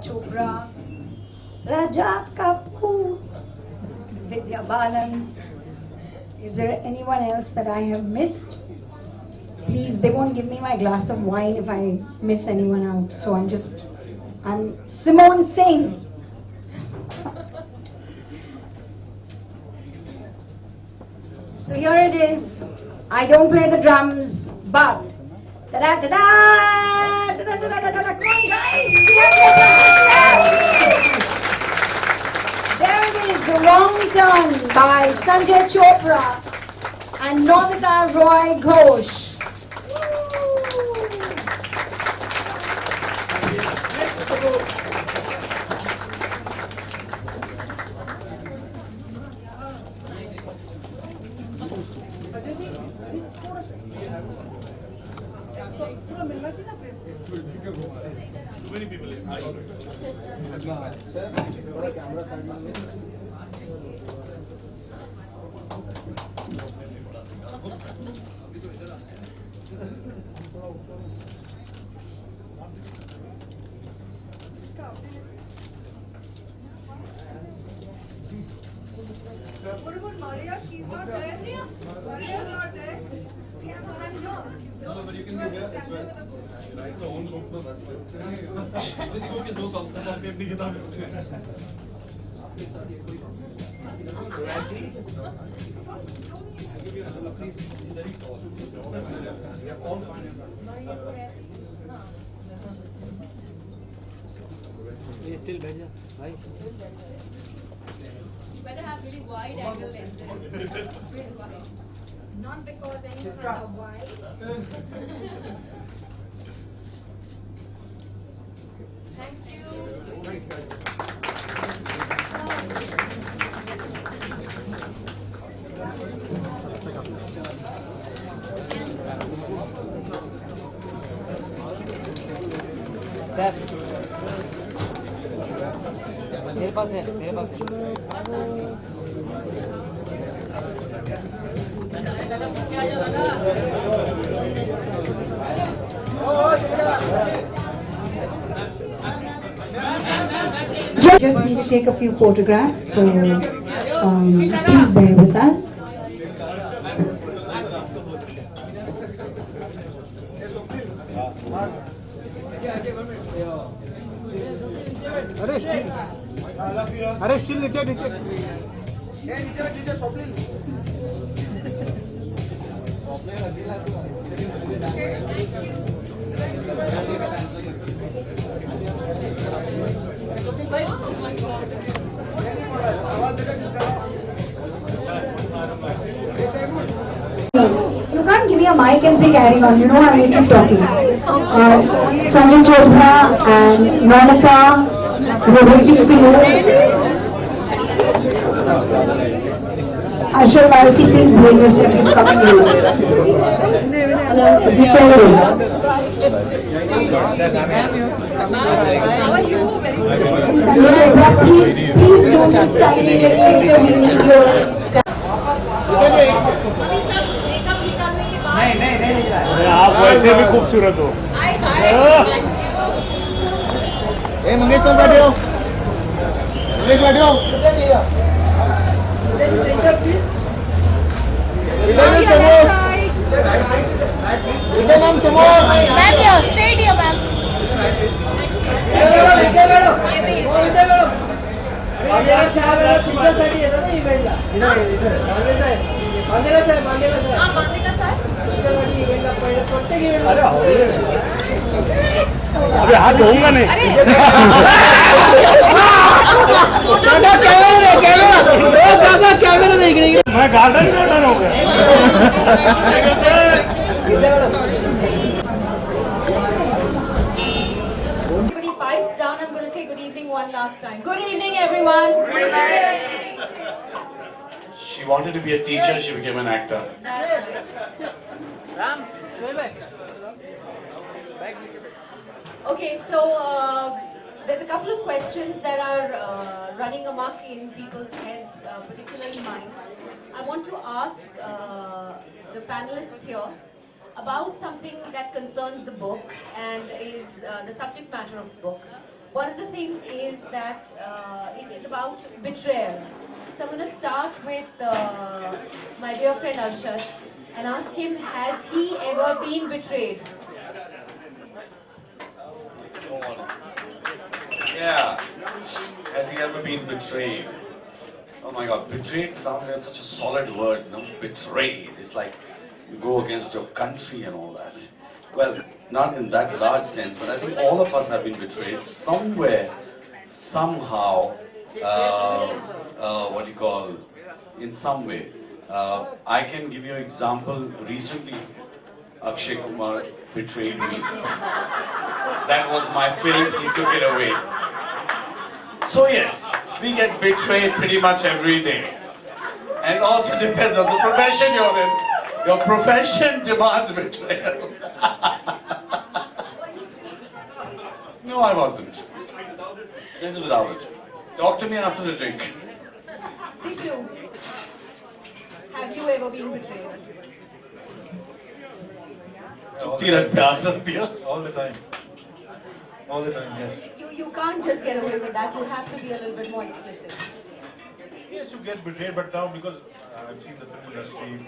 Chopra, Rajat Kapoor, Vidya Balan. Is there anyone else that I have missed? Please, they won't give me my glass of wine if I miss anyone out. So I'm Simone Singh. So here it is. I don't play the drums, but da-da-da-da, da-da-da-da-da-da. Come on, guys! There it is, The Wrong Turn by Sanjay Chopra and Namita Roy Ghose. What about Maria? She's not there. Maria's not there. No, but you can be there as well. Write your own book, that's why. This book is no concept of safety kitab. Still better. Why? You better have really wide angle lenses. Really wide. Not because any of us are wide. Thank you. मेरे पास है Just need to take a few photographs, so please bear with us. अरे still नीचे नीचे You can't give me a mic and say carry on, you know I need to talking. Sanjay Chopra and Namita, we're waiting for you. Ashar Varsi, please bring yourself, you're coming here. Hello, this is terrible. Sanjay Chopra, please don't be silent, later we need your... आप वैसे भी खूबसूरत हो ए Mangesh sir बैठे हो मंगेश बैठे हो इधर समोर इधर मैम समोर ma'am here, straight here, ma'am. इधर बैठो बांदेला साहेब याला सुट्ट्यासाठी येतात ना इव्हेंटला इधर बांदेला साहेब हाँ, मानने का सर. तुमच्यासाठी इव्हेंटला पहिले प्रत्येक इव्हेंटला अबे हाथ धोऊंगा नहीं कॅमेरा इकडे मैं गार्डन गार्डन हो गया Everybody pipes down. I'm going to say good evening one last time. Good evening, everyone. She wanted to be a teacher, she became an actor. Okay, so there's a couple of questions that are running amok in people's heads, particularly mine. I want to ask the panelists here about something that concerns the book and is the subject matter of the book. one of the things is that is about betrayal. So I'm going to start with my dear friend Arshad and ask him, has he ever been betrayed? Yeah. Has he ever been betrayed? Oh my God, betrayed sounds like such a solid word, no? Betrayed. It's like you go against your country and all that. Well, not in that large sense, but I think all of us have been betrayed somewhere, somehow, what do you call, in some way. I can give you an example. Recently, Akshay Kumar betrayed me. That was my film, he took it away. So yes, we get betrayed pretty much every day. And it also depends on the profession you're in. Your profession demands betrayal. No, I wasn't. This is without it. Talk to me after the drink. Tishu, have you ever been betrayed? All the time. All the time, yes. You can't just get away with that. You have to be a little bit more explicit. Yes, you get betrayed, but now because I've seen the film industry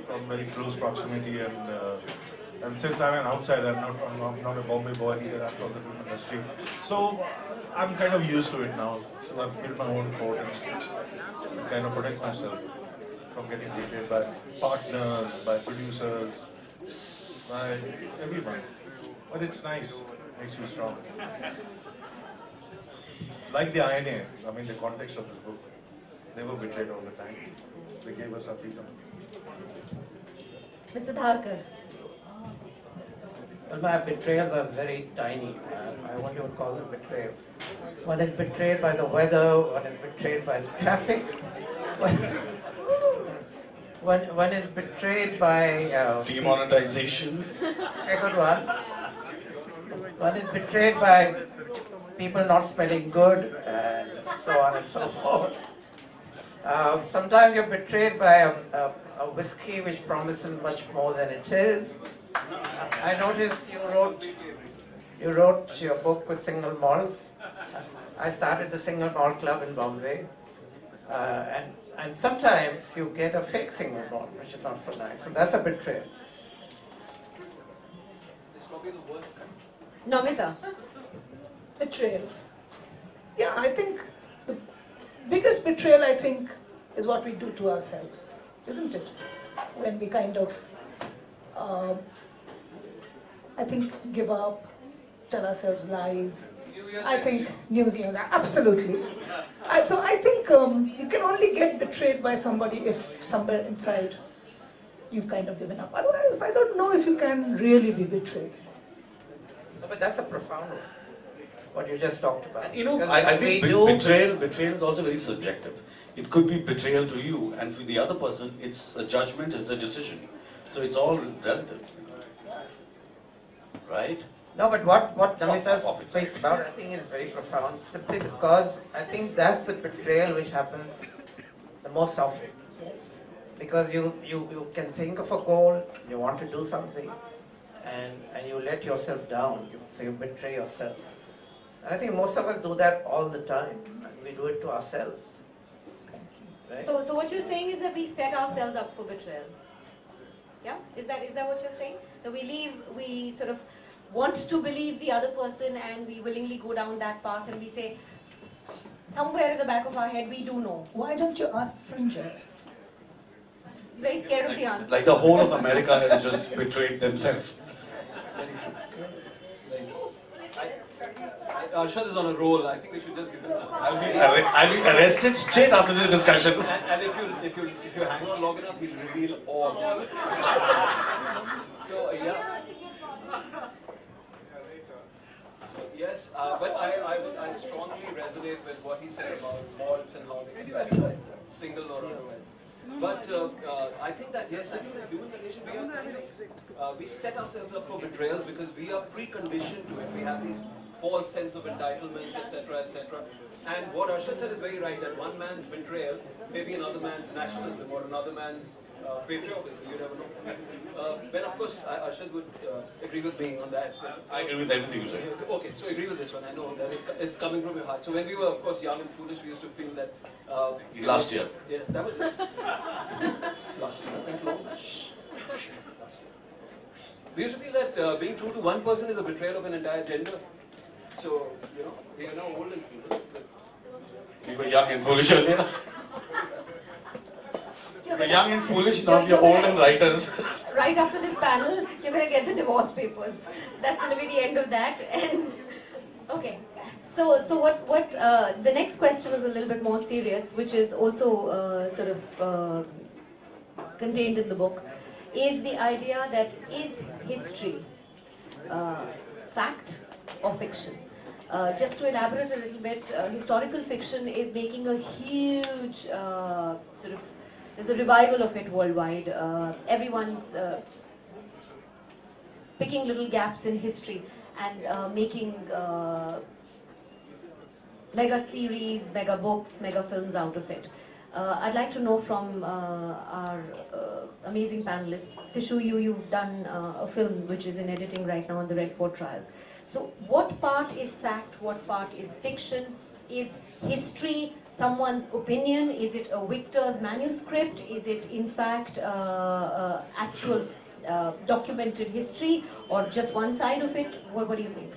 from very close proximity, and since I'm an outsider, I'm not a Bombay boy either. I'm from the film industry, so I'm kind of used to it now. So I've built my own fort and kind of protect myself from getting betrayed by partners, by producers, by everyone. But it's nice, makes you strong. Like the INA, I mean the context of this book, they were betrayed all the time. They gave us our freedom. Mr. Dharkar. Well, my betrayals are very tiny. I won't even call them betrayals. One is betrayed by the weather, one is betrayed by the traffic. One is betrayed by... Demonetization. A good one. One is betrayed by people not smelling good, and so on and so forth. Sometimes you're betrayed by a whiskey which promises much more than it is. I noticed you wrote your book with single malts. I started the single malt club in Bombay, and sometimes you get a fake single malt, which is not so nice. So that's a betrayal. It's probably the worst kind. Namita. Betrayal. Yeah, I think the biggest betrayal, I think, is what we do to ourselves, isn't it? When we kind of, I think, give up, tell ourselves lies. I think New Year's, absolutely. So I think you can only get betrayed by somebody if somewhere inside you've kind of given up. Otherwise, I don't know if you can really be betrayed. No, but that's a profound one, what you just talked about. You know, Because I think we do- betrayal is also very subjective. It could be betrayal to you, and for the other person, it's a judgment, it's a decision. So it's all relative. Right? No, but what Namita Of it. speaks about, I think, is very profound, simply because I think that's the betrayal which happens the most often. Because you can think of a goal, you want to do something, and you let yourself down, so you betray yourself. And I think most of us do that all the time, and we do it to ourselves. Right? So what you're saying is that we set ourselves up for betrayal. Yeah? Is that what you're saying? That we sort of want to believe the other person and we willingly go down that path and we say, somewhere in the back of our head we do know. Why don't you ask Sanjay? Very scared of the answer. Like the whole of America has just betrayed themselves. Arshad is on a roll. I think we should just give him a... I'll be arrested straight after this discussion. And if you hang on long enough, he'll reveal all. So yeah. So yes, but I strongly resonate with what he said about malts and how they can be single or otherwise. But I think that yes, I think as human condition we set ourselves up for betrayals because we are preconditioned to it. We have these false sense of entitlements, etc., etc. And what Arshad said is very right, that one man's betrayal may be another man's nationalism or another man's patriotism, you never know. Well, of course, Arshad would agree with me on that. I agree with everything you said. Okay, so agree with this one. I know that it's coming from your heart. So when we were, of course, young and foolish, we used to feel that. Last year. Yes, that was just last year. Thank you. We used to feel that being true to one person is a betrayal of an entire gender. So, we are now old and foolish. We were young and foolish earlier. We were young and foolish, now we are You're old gonna- and writers. Right after this panel, you're going to get the divorce papers. That's going to be the end of that. And okay, so what the next question is a little bit more serious, which is also sort of contained in the book, is the idea that is history fact or fiction? Just to elaborate a little bit, historical fiction is making a huge sort of, there's a revival of it worldwide. Everyone's picking little gaps in history and making mega series, mega books, mega films out of it. I'd like to know from our amazing panelists. Tishu, you've done a film which is in editing right now on the Red Fort trials. So what part is fact, what part is fiction? Is history someone's opinion? Is it a victor's manuscript? Is it in fact actual documented history, or just one side of it? What do you think?